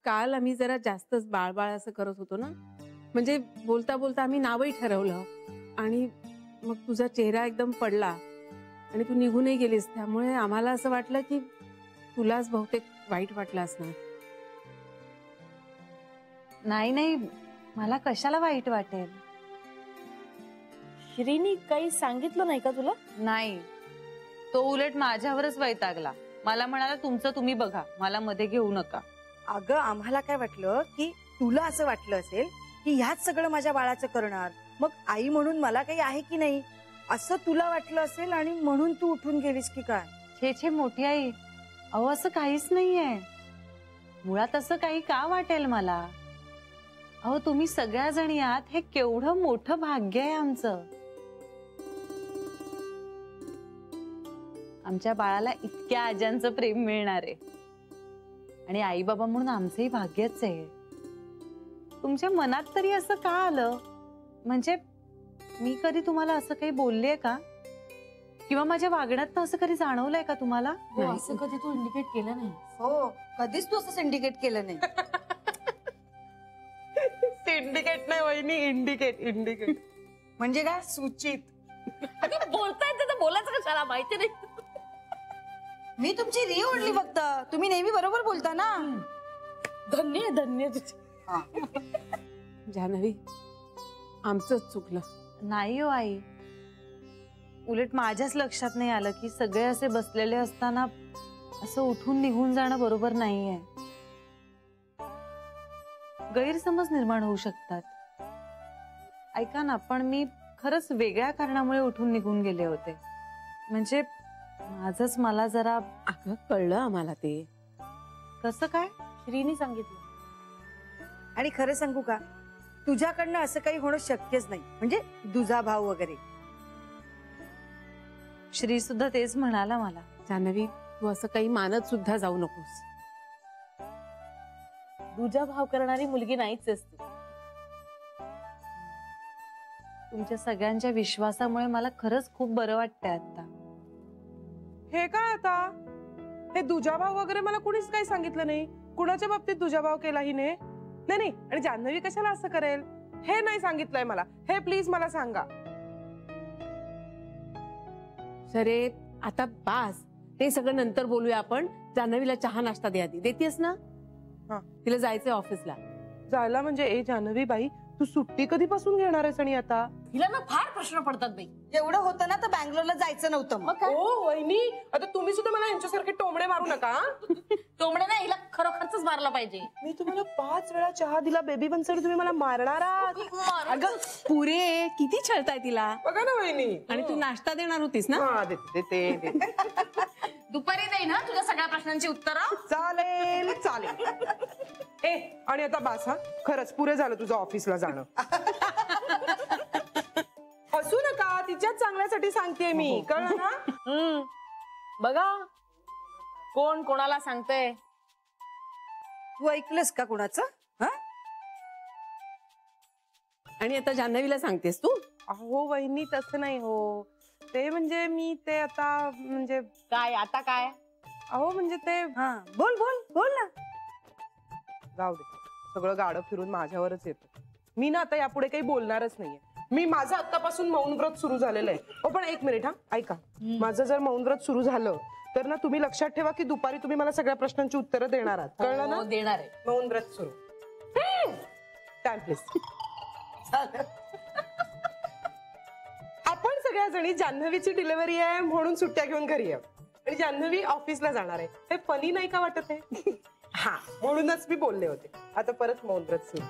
काल आम्ही जरा जास्तच बाळबाळ असं करत होतो ना, म्हणजे बोलता बोलता आम्ही नावही ठरवलं आणि मग तुझा चेहरा एकदम पडला आणि तू निघूनही गेलीस, त्यामुळे आम्हाला असं वाटलं की तुलाच बहुतेक वाईट वाटलं असणार. नाही नाही, मला कशाला वाईट वाटेल. श्रीनी काही सांगितलं नाही का तुला? नाही, तो उलट माझ्यावरच वैतागला. मला म्हणाला तुमचं तुम्ही बघा, मला मध्ये घेऊ नका. अगं आम्हाला काय वाटलं की तुला असं वाटलं असेल की ह्याच सगळं माझ्या बाळाचं करणार, मग आई म्हणून मला काही आहे की नाही असं तुला वाटलं असेल आणि म्हणून तू उठून गेलीस की काय. छे छे मोठी आई, अहो असं काहीच नाहीये. मुळात असं काही का वाटेल मला? अहो तुम्ही सगळ्या जणी आहात, हे केवढं मोठं भाग्य आहे आमचं. आमच्या बाळाला इतक्या आज्यांचं प्रेम मिळणार आहे आणि आई बाबा म्हणून आमचंही भाग्यच आहे. तुमच्या मनात तरी असं का आलं? म्हणजे मी कधी तुम्हाला असं काही बोललेय का? किंवा माझ्या वागण्यात असं कधी जाणवलंय का तुम्हाला? असं कधी तू इंडिकेट केलं नाही. हो, कधीच तू असं सिंडिकेट केलं नाही. सिंडिकेट नाही वहिनी, इंडिकेट. इंडिकेट म्हणजे काय? सूचित. बोलता येते तर बोलायचं कशाला, माहिती नाही. मी तुमची री ओढली फक्त, तुम्ही नेहमी बरोबर बोलता ना. धन्य धन्य तुझे. जान्हवी, आमचंच चुकलं. नाही हो आई, उलट माझ्याच लक्षात नाही आलं की सगळे असे बसलेले असताना असं उठून निघून जाणं बरोबर नाहीये. गैरसमज निर्माण होऊ शकतात. ऐका ना, पण मी खरंच वेगळ्या कारणामुळे उठून निघून गेले होते. म्हणजे माझंच मला जरा. अगं कळलं आम्हाला ते. कसं काय? श्रीनी सांगितलं. आणि खरं सांगू का, तुझ्याकडनं असं काही होणं शक्यच नाही, म्हणजे दुजा भाव वगैरे. श्री सुद्धा तेच म्हणाला मला. जान्हवी, तू असं काही मानत सुद्धा जाऊ नकोस. दुजा भाव करणारी मुलगी नाहीच आहेस तू. तुमच्या सगळ्यांच्या विश्वासामुळे मला खरंच खूप बरं वाटतंय आता. हे काय आता? हे दुजाभाव वगैरे मला कुणीच काही सांगितलं नाही. कुणाच्या बाबतीत दुजाभाव केला हिने? नाही नाही, आणि जान्हवी कशाला असं करेल हे नाही सांगितलंय मला. हे प्लीज मला सांगा. सरे आता बास, ते सगळं नंतर बोलूया आपण. जान्हवीला चहा नाश्ता दे आधी. देतेस ना? हा, तिला जायचंय ऑफिसला. जायला म्हणजे ए जान्हवी बाई, तू सुट्टी कधीपासून घेणार आहेस? आणि आता हिला ना फार प्रश्न पडतात बाई. एवढं होतं ना तर बँगलोरला जायचं नव्हतं. मग ओ वहिनी, आता तुम्ही सुद्धा मला यांच्यासारखे टोमणे मारू नका. टोमणे ना, हिला खरोखरच मारला पाहिजे. मी तुम्हाला 5 वेळा चहा दिला बेबी बनसाठी, तुम्ही मला मारणार आहात? अगं पुरे, किती छळताय तिला. बघा ना वहिनी. आणि तू नाश्ता देणार होतीस ना? हा, देते. दुपारी देई ना तुझ्या सगळ्या प्रश्नांची उत्तरं. चालेल चालेल. ए, आणि आता बास हा, खरंच पुरे झालं तुझं ऑफिसला जाणं. हसू नका, तिच्याच चांगल्यासाठी सांगतेय मी, कळलं ना? बघा कोण कोणाला सांगतंय. तू ऐकलंस का कुणाचं? हा, आणि आता जान्हवीला सांगतेस तू? अहो वहिनी, तसं नाही हो. ते म्हणजे मी ते आता म्हणजे काय आता काय? अहो म्हणजे ते. हा, बोल बोल बोल ना. जाऊ दे, सगळं गाडं फिरून माझ्यावरच येतं. मी ना आता यापुढे काही बोलणारच नाहीये. मी माझं आतापासून मौन व्रत सुरू झालेलं आहे. हो पण एक मिनिट हा, ऐका. माझं जर मौन व्रत सुरू झालं तर ना तुम्ही लक्षात ठेवा की दुपारी तुम्ही मला सगळ्या प्रश्नांची उत्तरं देणार आहात. कळलं ना? देणार आहे. मौन व्रत सुरू. Time please. आपण सगळ्या जणी जान्हवीची डिलिव्हरी आहे म्हणून सुट्ट्या घेऊन घरी आहे आणि जान्हवी ऑफिसला जाणार आहे. हे फनी नाही का वाटत आहे? हा, म्हणूनच मी बोलले होते. आता परत मौन व्रत सुरू.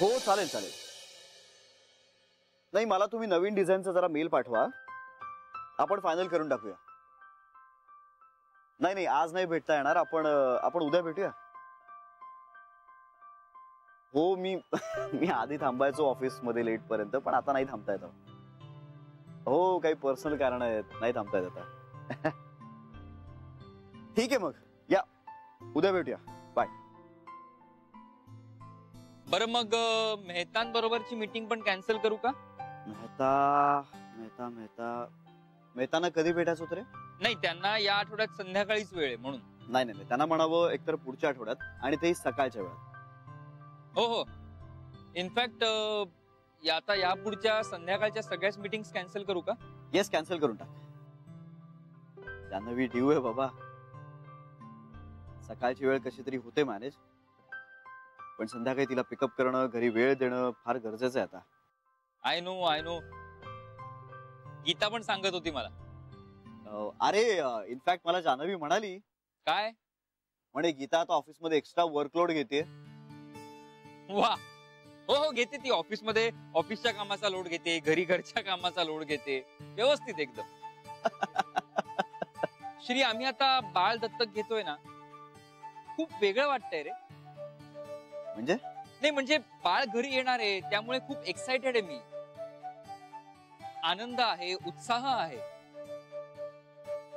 हो चालेल चालेल. नाही, मला तुम्ही नवीन डिझाईनचा जरा मेल पाठवा, आपण फायनल करून टाकूया. नाही नाही, आज नाही भेटता येणार. आपण उद्या भेटूया. हो, मी आधी थांबायचो ऑफिस मध्ये लेट पर्यंत, पण आता नाही थांबता येत. हो, काही पर्सनल कारण आहेत, नाही थांबता येत आता. ठीक आहे, मग या उद्या भेटूया. बाय. बरं, मग मेहतांबरोबरची मीटिंग पण कॅन्सल करू का? मेहता मेहता मेहता मेहताना कधी भेटायचं होतं रे? नाही, त्यांना या आठवड्यात संध्याकाळीच वेळ आहे म्हणून. नाही नाही नाही, त्यांना म्हणावं एकतर पुढच्या आठवड्यात आणि तेही सकाळच्या वेळात. हो हो, इनफॅक्ट आता या पुढच्या संध्याकाळच्या सगळ्याच मीटिंग्स कॅन्सल करू का? येस, कॅन्सल करून टाक. जान्हवी ड्यू आहे बाबा. सकाळची वेळ कशी तरी होते मॅनेज, पण संध्याकाळी तिला पिकअप करणं, घरी वेळ देणं फार गरजेचं आहे आता. I know. गीता पण सांगत होती मला. अरे इनफॅक्ट मला जान्हवी म्हणाली, काय? म्हणे गीता आता ऑफिसमध्ये एक्स्ट्रा वर्कलोड घेते. वा, हो घेते ती. ऑफिसमध्ये ऑफिसच्या कामाचा लोड घेते, घरी घरच्या कामाचा लोड घेते, व्यवस्थित एकदम. श्री, आम्ही आता बाळ दत्तक घेतोय ना, खूप वेगळं वाटतंय रे. म्हणजे? नाही म्हणजे बाळ घरी येणार आहे त्यामुळे खूप एक्साइटेड आहे मी. आनंद आहे, उत्साह आहे,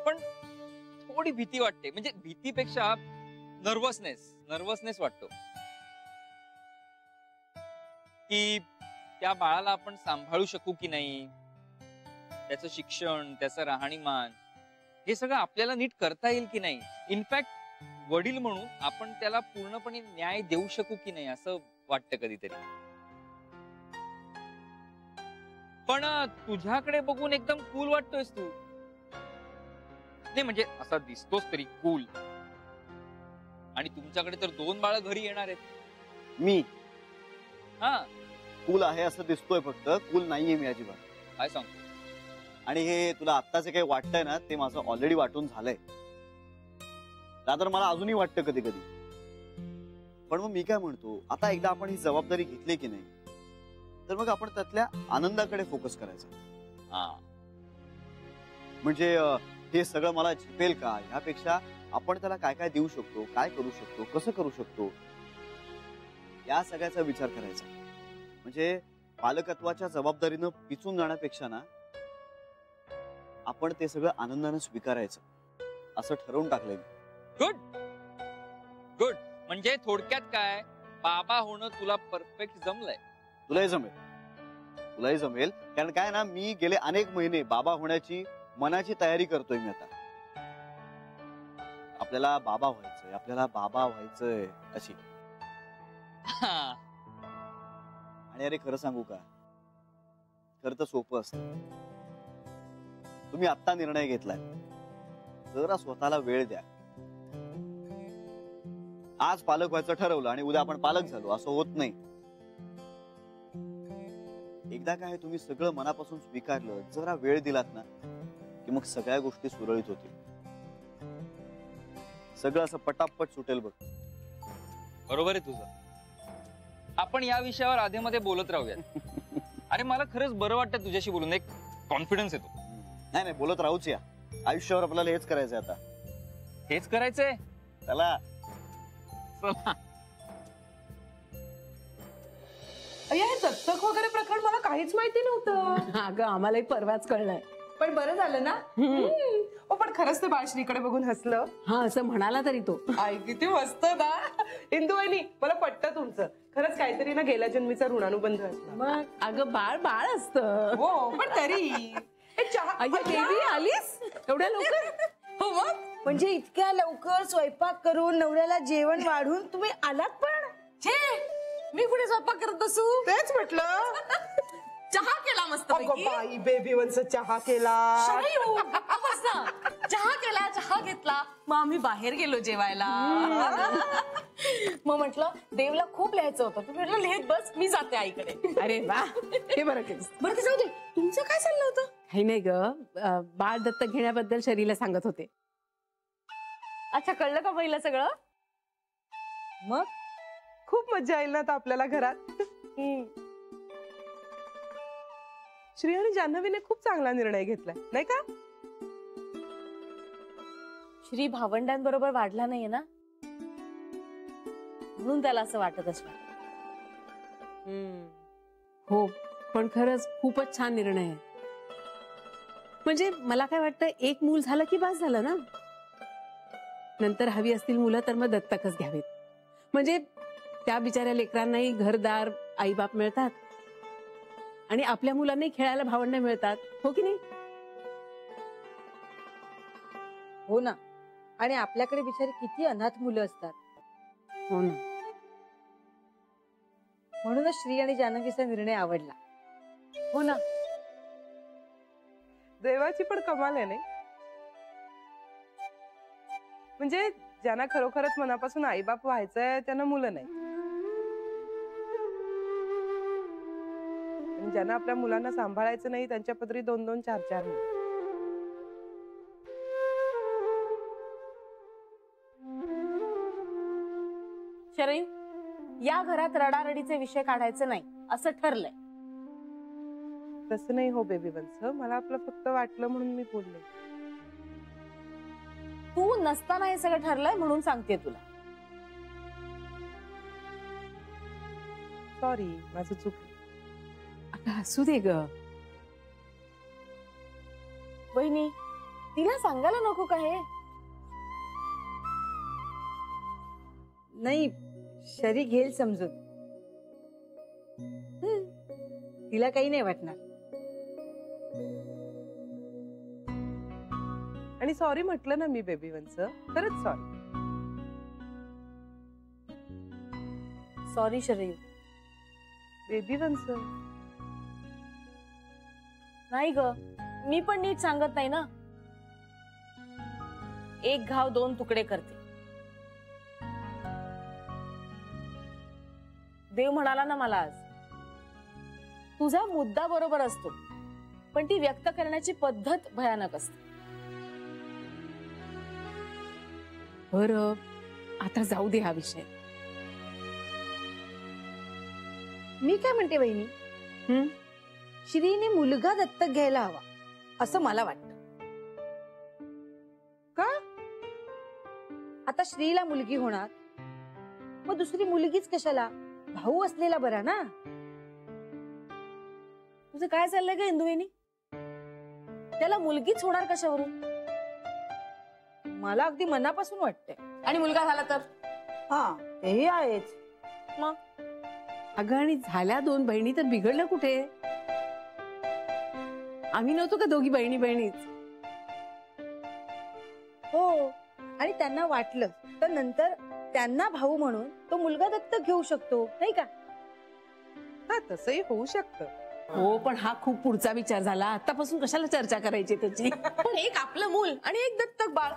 पण थोडी भीती वाटते. म्हणजे भीतीपेक्षा नर्वसनेस वाटतो की त्या बाळाला आपण सांभाळू शकू की नाही, त्याचं शिक्षण, त्याचं राहणीमान हे सगळं आपल्याला नीट करता येईल की नाही. इनफॅक्ट वडील म्हणून आपण त्याला पूर्णपणे न्याय देऊ शकू की नाही असं वाटतं कधीतरी. पण तुझ्याकडे बघून एकदम कूल वाटतोयस तू. नाही म्हणजे असा दिसतोस तरी कूल. आणि तुमच्याकडे तर 2 बाळ घरी येणार आहेत. मी हा, कूल आहे असं दिसतोय, फक्त कूल नाहीये मी अजिबात. काय सांगतो? आणि हे तुला आत्ता जे काही वाटतंय ना, ते माझं ऑलरेडी वाटून झालंय. तर मला अजूनही वाटतं कधी कधी. पण मग मी काय म्हणतो, आता एकदा आपण ही जबाबदारी घेतली की नाही, तर मग आपण त्यातल्या आनंदाकडे फोकस करायचा. म्हणजे हे सगळं मला झेपेल का, ह्यापेक्षा आपण त्याला काय काय देऊ शकतो, काय करू शकतो, कसं करू शकतो, या सगळ्याचा विचार करायचा. म्हणजे पालकत्वाच्या जबाबदारीनं पिचून जाण्यापेक्षा ना, आपण ते सगळं आनंदानं स्वीकारायचं असं ठरवून टाकलंय. गुड. म्हणजे थोडक्यात काय, बाबा होणं तुला परफेक्ट जमलंय. तुलाही जमेल. कारण काय ना, मी गेले अनेक महिने बाबा होण्याची मनाची तयारी करतोय मी आता. आपल्याला बाबा व्हायचंय अशी. आणि अरे खरं सांगू का, खरं तर सोपं असतं. तुम्ही आत्ता निर्णय घेतलाय, जरा स्वतःला वेळ द्या. आज पालक व्हायचं ठरवलं आणि उद्या आपण पालक झालो असं होत नाही. एकदा काय तुम्ही सगळं मनापासून स्वीकारलं, जरा वेळ दिलात ना, की मग सगळ्या गोष्टी सुरळीत होतील. सगळं असं पटापट सुटेल बघ. बरोबर आहे तुझं. आपण या विषयावर आधीमध्ये बोलत राहूयात. अरे मला खरंच बरं वाटतं तुझ्याशी बोलून, एक कॉन्फिडन्स येतो. नाही बोलत राहूच या. आयुष्यावर आपल्याला हेच करायचंय आता. हेच करायचंय. चला. अय्या, हे दत्तक वगैरे प्रकरण मला काहीच माहिती नव्हतं. अगं आम्हालाही परवाच कळलंय. पण बरं झालं ना. पण खरंच ते बाळ श्रीकडे बघून हसलं. हा, असं म्हणाला तरी तो. आई किती मस्त ना. इंदू वहिनी, मला पटतं तुमचं. खरंच काहीतरी ना गेल्या जन्मीचा ऋणानुबंध असला. मग अगं बाळ असतं. हो, पण तरी बेबी आलीस एवढ्या लवकर? हो मग. म्हणजे इतक्या लवकर स्वयंपाक करून नवऱ्याला जेवण वाढून तुम्ही आलात पण? छे, मी कुठे स्वयंपाक करत बसू? तेच म्हटलं. चहा केला मस्त बाई, बेबी वंस चहा केला. चहा घेतला. मग आम्ही बाहेर गेलो जेवायला. मग म्हटलं देवला खूप लिहायचं होतं. तुम्ही म्हटलं लिहित बस, मी जाते आईकडे. अरे वा, हे बरं केलं. बरं ते जाऊ दे, तुमचं काय चाललं होतं? काही नाही ग, बाळ दत्तक घेण्याबद्दल शरीला सांगत होते. अच्छा, कळलं का पहिलं सगळं? मग खूप मजा येईल ना आता आपल्याला घरात. श्री आणि जान्हवीने खूप चांगला निर्णय घेतलाय, नाही का? श्री भावंडांबरोबर वाढला नाहीये ना, म्हणून त्याला असं वाटत असणार. हो, पण खरंच खूपच छान निर्णय आहे. म्हणजे मला काय वाटतं, एक मूल झालं की बस झालं ना. नंतर हवी असतील मुलं तर मग दत्तकच घ्यावेत. म्हणजे त्या बिचाऱ्या लेकरांनाही घरदार, आईबाप मिळतात आणि आपल्या मुलांनाही खेळायला भावंड मिळतात, हो की नाही? हो ना. आणि आपल्याकडे बिचारी किती अनाथ मुलं असतात. हो ना. म्हणूनच श्री आणि जानकीचा निर्णय आवडला. हो ना. देवाची पण कमाल आहे नाही. म्हणजे ज्यांना खरोखरच मनापासून आईबाप व्हायचंय त्यांना मुलं नाही, आणि ज्यांना आपल्या मुलांना सांभाळायचं नाही त्यांच्या पदरी 2-2, 4-4 मुलं. शरयू, या घरात रडारडीचे विषय काढायचे नाही असं ठरलंय. तसं नाही हो बेबी वंस, मला आपलं फक्त वाटलं म्हणून मी बोलले. तू नसताना हे सगळं ठरलंय म्हणून सांगते तुला. सॉरी, माझं चुकलं. अगं असू दे ग. वहिनी, तिला सांगायला नको का हे? नाही, शरी घेईल समजून. तिला काही नाही वाटणार. आणि सॉरी म्हटलं ना मी बेबी वंस, खरंच सॉरी. सॉरी शरयू. बेबी वंस, नाही ग, मी पण नीट सांगत नाही ना. एक घाव 2 तुकडे करते. देव म्हणाला ना मला आज, तुझा मुद्दा बरोबर असतो पण ती व्यक्त करण्याची पद्धत भयानक असते. बरं, आता जाऊ दे हा विषय. मी काय म्हणते वहिनी, श्रीने मुलगा दत्तक घ्यायला हवा असं मला वाटतं. का? आता श्रीला मुलगी होणार, मग दुसरी मुलगीच कशाला? भाऊ असलेला बरा ना. तुझं काय चाललंय ग इंदुवेनी? त्याला मुलगीच होणार कशावरून? मला अगदी मनापासून वाटतंय. आणि मुलगा झाला तर? हा, तेही आहेच. मग अगं, आणि झाल्या 2 बहिणी तर बिघडलं कुठे? आम्ही नव्हतो का दोघी बहिणी बहिणीच? हो, आणि त्यांना वाटलं तर नंतर त्यांना भाऊ म्हणून तो मुलगा दत्तक घेऊ शकतो, नाही का? हा, तसंही होऊ शकतं. हो, पण हा खूप पुढचा विचार झाला. आतापासून कशाला चर्चा करायची त्याची? पण एक आपलं मूल आणि एक दत्तक बाळ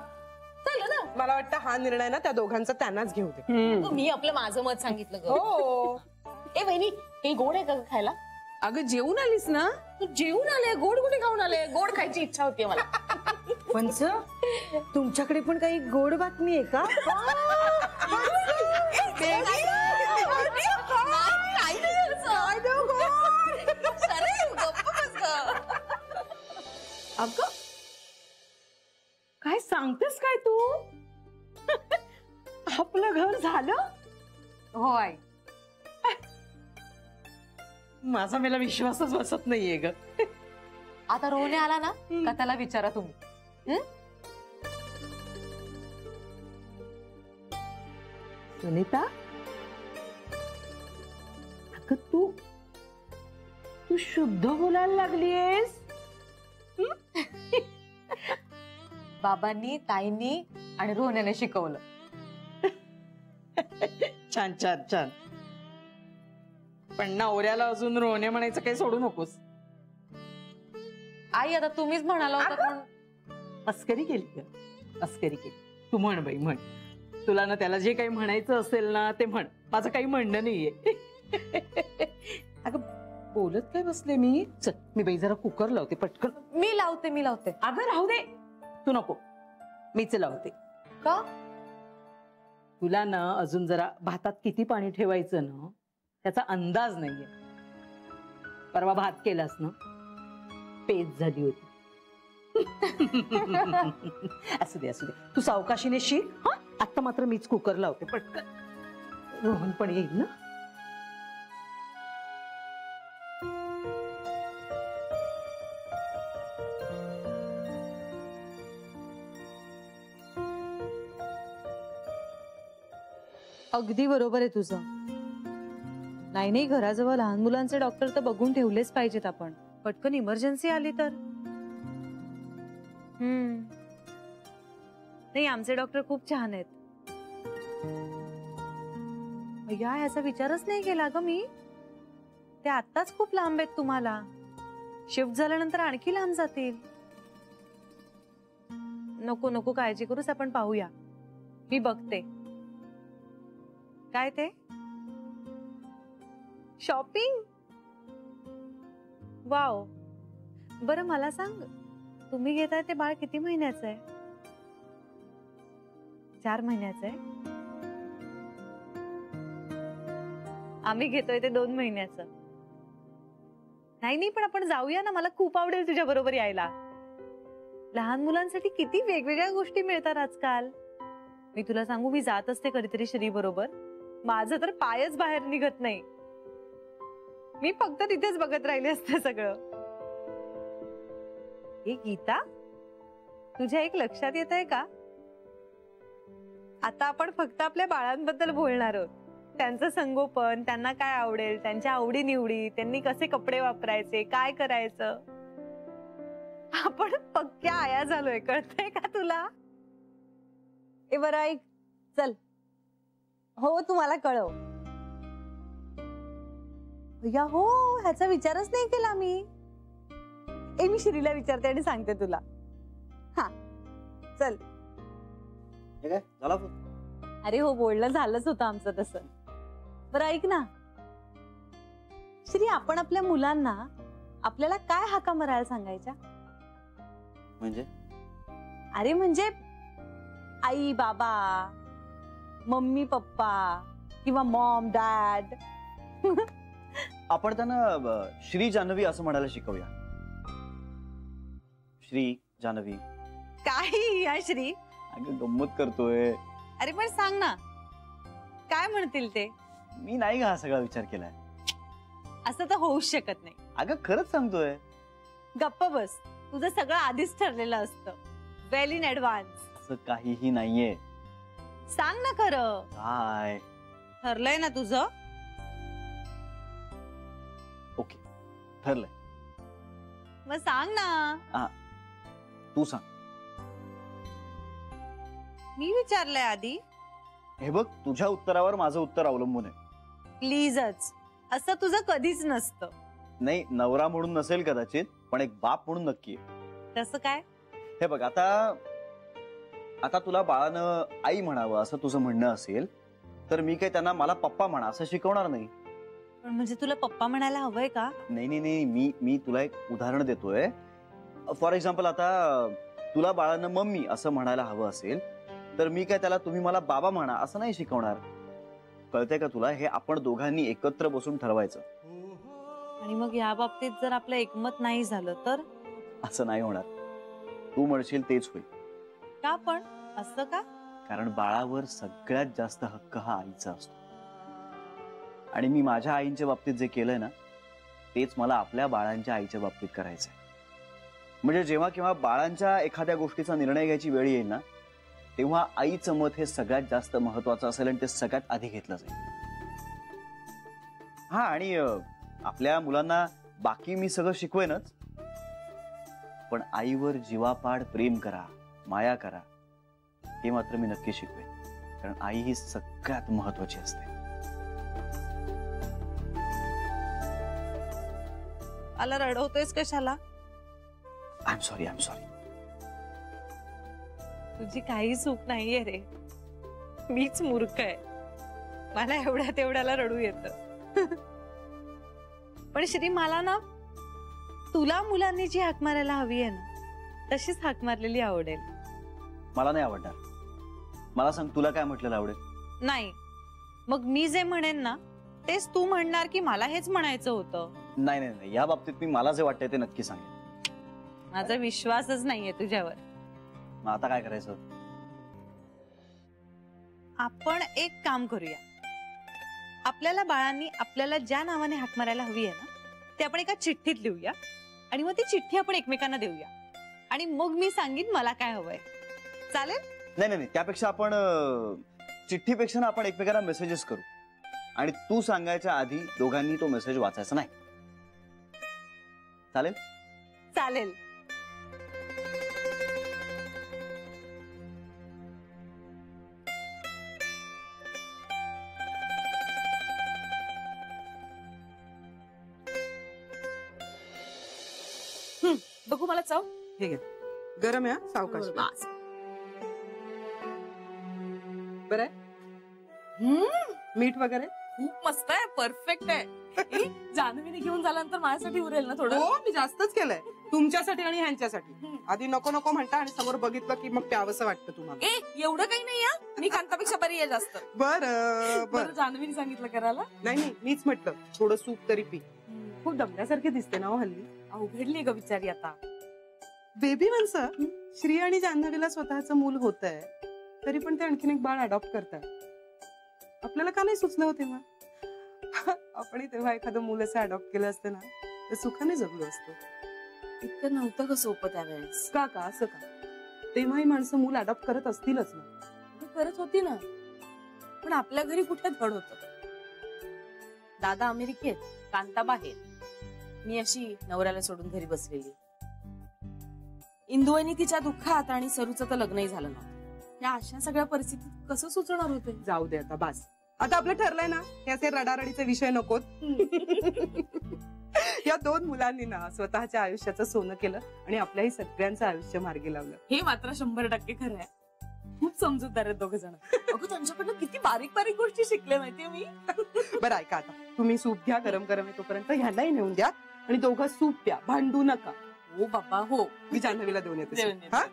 चालेल ना. मला वाटतं हा निर्णय ना त्या दोघांचा त्यांनाच घेऊ दे. मी आपलं माझं मत सांगितलं ग. हो. ए वहिनी, हे गोड आहे का ग खायला? अगं, जेवून आलीस ना? तू जेवून आले, गोड कुठे खाऊन आले? गोड खायची इच्छा होती मला. पंच, तुमच्याकडे पण काही गोड बातमी आहे का? अगं, काय सांगतेस काय तू? आपलं घर झालं? हो आई. माझा मला विश्वासच बसत नाहीये ग. आता रोहने आला ना का त्याला विचारा तुम्ही. सुनीता, अगं तू शुद्ध बोलायला लागलीयस. बाबांनी, ताईंनी आणि रोहनेने शिकवलं. छान छान छान. पण नवऱ्याला अजून रोहने म्हणायचं काही सोडू नकोस. आई, आता तुम्हीच म्हणाला होता पण. मस्करी केली का? मस्करी केली. तू म्हण बाई, म्हण. तुला ना त्याला जे काही म्हणायचं असेल ना ते म्हण. माझं काही म्हणणं नाहीये. अगं, बोलत काय बसले मी. चल, मी बाई जरा कुकर लावते पटकन. मी लावते. अगं राहू दे, तू नको, मीच लावते. का? तुला ना अजून जरा भातात किती पाणी ठेवायचं ना त्याचा अंदाज नाहीये. परवा भात केलास ना, पेज झाली होती. असू दे असू दे, तू सावकाशीने शीक. हा, आता मात्र मीच कुकर लावते पटकन. रोहन पण येईल ना. अगदी बरोबर आहे तुझं. नाही नाही, घराजवळ लहान मुलांचे डॉक्टर तर बघून ठेवलेच पाहिजेत आपण. पटकन इमर्जन्सी आली तर. नाही, आमचे डॉक्टर खूप छान आहेत. या ह्याचा विचारच नाही केला ग मी. ते आत्ताच खूप लांब आहेत तुम्हाला. शिफ्ट झाल्यानंतर आणखी लांब जातील. नको नको, काळजी करूच, आपण पाहूया. मी बघते. काय ते शॉपिंग? वाव. बरं मला सांग, तुम्ही घेताय ते बाळ किती महिन्याचं आहे? 4 महिन्याचं आहे. आम्ही घेतोय ते 2 महिन्याचं. नाही नाही, पण आपण जाऊया ना, मला खूप आवडेल तुझ्या बरोबर यायला. लहान मुलांसाठी किती वेगवेगळ्या गोष्टी मिळतात आजकाल. मी तुला सांगू, मी जात असते कधीतरी श्री बरोबर. माझं तर पायच बाहेर निघत नाही. मी फक्त तिथेच बघत राहिले असते सगळं. हे गीता, तुझ्या एक लक्षात येत आहे का? आता आपण फक्त आपल्या बाळांबद्दल बोलणार आहोत. त्यांचं संगोपन, त्यांना काय आवडेल, त्यांच्या आवडी निवडी, त्यांनी कसे कपडे वापरायचे, काय करायचं. आपण पक्क्या आया झालोय, कळतंय का तुला? ए बरं ऐक, चल. हो, तुम्हाला कळव. या हो, ह्याचा विचारच नाही केला मी. मी श्रीला विचारते आणि सांगते तुला. हा चल. झाला? अरे हो, बोलणं झालंच होतं आमचं तसं. बरं ऐक ना श्री, आपण आपल्या मुलांना आपल्याला काय हाका मारायला सांगायच्या? म्हणजे? अरे म्हणजे आई बाबा, मम्मी पप्पा किंवा मॉम डॅड. आपण त्यांना श्री जान्हवी असं म्हणायला शिकवूया. श्री जान्हवी. काही या श्री, अगं गंमत करतोय. अरे पण सांग ना, काय म्हणतील ते? मी नाही का हा सगळा विचार केलाय. असं तर होऊच शकत नाही. अगं खरंच सांगतोय. गप्प बस, तुझं सगळं आधीच ठरलेलं असतं, वेल इन ऍडव्हान्स. असं काहीही नाहीये. सांग ना खरं. काय ठरलंय ना तुझं? ओके, ठरलंय. मग सांग ना. तू सांग. मी विचारलंय आधी. हे बघ, तुझ्या उत्तरावर माझं उत्तर अवलंबून आहे. प्लीजच, असं तुझं कधीच नसतं. नाही, नवरा म्हणून नसेल कदाचित, पण एक बाप म्हणून नक्की आहे. तसं काय? हे बघ, आता तुला बाळानं आई म्हणावं असं तुझं म्हणणं असेल तर मी काय त्यांना मला पप्पा म्हणा असं शिकवणार नाही. पण म्हणजे तुला पप्पा म्हणायला हवंय का? नाही नाही नाही, मी तुला एक उदाहरण देतोय. फॉर एक्झाम्पल, आता तुला बाळानं मम्मी असं म्हणायला हवं असेल तर मी काय त्याला तुम्ही मला बाबा म्हणा असं नाही शिकवणार. कळतंय का तुला? हे आपण दोघांनी एकत्र बसून ठरवायचं. आणि मग या बाबतीत जर आपलं एकमत नाही झालं तर? असं नाही होणार. तू म्हणशील तेच होईल. का पण? असं का? कारण बाळावर सगळ्यात जास्त हक्क हा आईचा असतो. आणि मी माझ्या आईच्या बाबतीत जे केलंय ना, तेच मला आपल्या बाळांच्या आईच्या बाबतीत करायचंय. म्हणजे जेव्हा केव्हा बाळांच्या एखाद्या गोष्टीचा निर्णय घ्यायची वेळ येईल ना, तेव्हा आईचं मत हे सगळ्यात जास्त महत्वाचं असेल आणि ते सगळ्यात आधी घेतलं जाईल. हा, आणि आपल्या मुलांना बाकी मी सगळं शिकवेनच, पण आईवर जीवापाड प्रेम करा, माया करा, हे मात्र मी नक्की शिकवेन. कारण आई ही सगळ्यात महत्वाची असते. मला रडवतोयस कशाला? I am sorry. तुझी काही चूक नाहीये रे, मीच मूर्ख आहे. मला एवढ्या तेवढ्याला रडू येतं. पण श्री, मला ना तुला मुलांनी जी हाक मारायला हवी आहे ना, तशीच हाक मारलेली आवडेल. मला नाही आवडणार. मला सांग, तुला काय म्हटलेलं आवडेल? नाही, मग मी जे म्हणेन ना तेच तू म्हणणार की मला हेच म्हणायचं होतं? नाही नाही नाही, या बाबतीत मी मला जे वाटतंय ते नक्की सांगेन. माझा विश्वासच नाहीये तुझ्यावर. मग आता काय करायचं? आपण एक काम करूया. आपल्याला बाळांनी आपल्याला ज्या नावाने हाक मारायला हवी आहे ना, ते आपण एका चिठ्ठीत लिहूया आणि मग ती चिठ्ठी आपण एकमेकांना देऊया. आणि मग मी सांगीन मला काय हवंय. चालेल? नाही नाही, त्यापेक्षा आपण चिठ्ठीपेक्षा ना आपण एकमेकांना मेसेजेस करू. आणि तू सांगायच्या आधी दोघांनी तो मेसेज वाचायचा नाही. चालेल? चालेल. बघू मला चव. हे घे. गरम आहे हा, सावकाश. बस. बरं आहे? मीठ वगैरे? खूप मस्त आहे, परफेक्ट आहे. ए, जान्हवीने घेऊन झाल्यानंतर माझ्यासाठी उरेल ना थोडं? हो, मी जास्तच केलंय तुमच्यासाठी आणि ह्यांच्यासाठी. आधी नको नको म्हणता आणि समोर बघितलं की मग प्यावंसं वाटतं तुम्हाला. ए, एवढं काही नाही या. मी कांतापेक्षा बरी आहे जास्त. बरं बरं, जान्हवीने सांगितलं करायला. नाही मीच म्हटलं थोडं सूप तरी पी. खूप दमल्यासारखे दिसते ना हो हल्ली. अवघडली ग बिचारी आता. बेबी माणसं श्री आणि जान्हवीला स्वतःचं मूल होतंय तरी पण ते आणखीन एक बाळ अडॉप्ट करतात. आपल्याला का नाही सुचलं होते मग? आपण तेव्हा एखादं मूल असं अडॉप्ट केलं असतं ना तर सुखाने जगलो असतो. इतकं नव्हतं का सोपं त्यावेळेस? का असं का? तेव्हाही माणसं मूल अडॉप्ट करत असतीलच ना. ती करत होती ना, पण आपल्या घरी कुठे धड होत. दादा अमेरिकेत, कांता बाहेर, मी अशी नवऱ्याला सोडून घरी बसलेली. इंदुवनी तिच्या दुःखात आणि सरूचं तर लग्नही झालं नव्हतं. या अशा सगळ्या परिस्थितीत कसं सुचणार होते? जाऊ दे आता बास. आता आपलं ठरलंय ना हे असे रडारडीचे विषय नकोत. या 2 मुलांनी ना स्वतःच्या आयुष्याचं सोनं केलं आणि आपल्याही सगळ्यांचं आयुष्य मार्गी लावलं. हे मात्र 100% खरं आहे. खूप समजूतदार आहेत दोघ जण. अगं त्यांच्याकडनं किती बारीक बारीक गोष्टी शिकले माहितीये मी. बरं ऐका आता तुम्ही सूप घ्या, गरम गरम आहे तोपर्यंत ह्यांनाही नेऊन द्या आणि दोघं सूप प्या, भांडू नका. हो बाबा हो. मी जान्हवीला देऊन येते. देऊन येते. हा